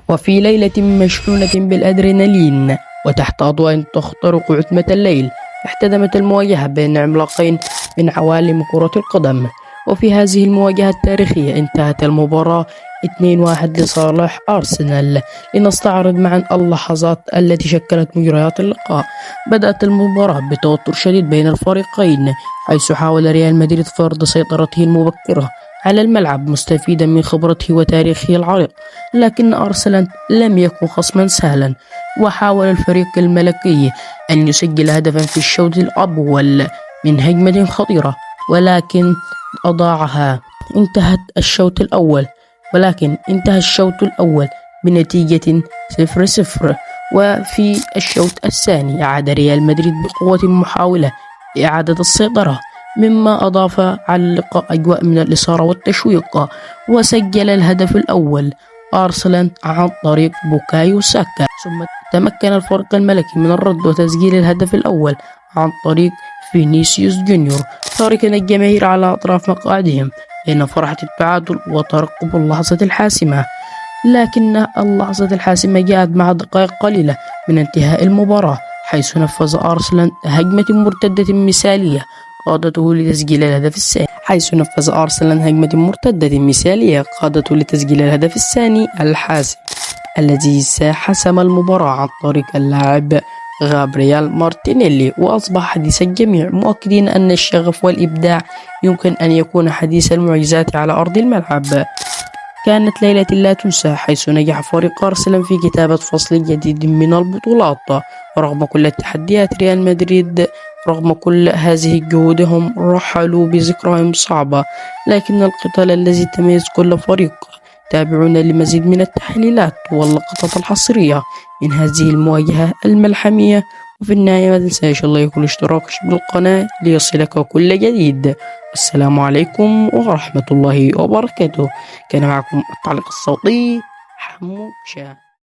وفي ليلة مشحونة بالأدرينالين وتحت أضواء تخترق عتمة الليل، احتدمت المواجهة بين عملاقين من عوالم كرة القدم. وفي هذه المواجهة التاريخية انتهت المباراة 2-1 لصالح أرسنال. لنستعرض معا اللحظات التي شكلت مجريات اللقاء. بدأت المباراة بتوتر شديد بين الفريقين، حيث حاول ريال مدريد فرض سيطرته المبكرة على الملعب مستفيدا من خبرته وتاريخه العريق، لكن أرسنال لم يكن خصما سهلا، وحاول الفريق الملكي أن يسجل هدفا في الشوط الأول من هجمة خطيرة، ولكن أضاعها. انتهى الشوط الأول بنتيجة 0-0. وفي الشوط الثاني عاد ريال مدريد بقوة محاولة إعادة السيطرة، مما أضاف على اللقاء أجواء من الإثارة والتشويق. وسجل الهدف الأول أرسنال عن طريق بوكايو ساكا، ثم تمكن الفريق الملكي من الرد وتسجيل الهدف الأول عن طريق فينيسيوس جونيور، تاركا الجماهير على أطراف مقاعدهم بين فرحة التعادل وترقب اللحظة الحاسمة. لكن اللحظة الحاسمة جاءت مع دقائق قليلة من انتهاء المباراة، حيث نفذ أرسنال هجمة مرتدة مثالية قادته لتسجيل الهدف الثاني الحاسم، الذي حسم المباراة عن طريق اللاعب غابرييل مارتينيلي. وأصبح حديث الجميع، مؤكدين أن الشغف والإبداع يمكن أن يكون حديث المعجزات على أرض الملعب. كانت ليلة لا تنسى، حيث نجح فريق أرسنال في كتابة فصل جديد من البطولات. رغم كل التحديات، ريال مدريد رغم كل هذه جهودهم رحلوا بذكريات صعبة، لكن القتال الذي تميز كل فريق. تابعونا لمزيد من التحليلات واللقطات الحصرية من هذه المواجهة الملحمية. وفي النهاية ما تنساش الله يكون اشتراك بالقناة ليصلك كل جديد. السلام عليكم ورحمة الله وبركاته. كان معكم التعليق الصوتي حمو شاه.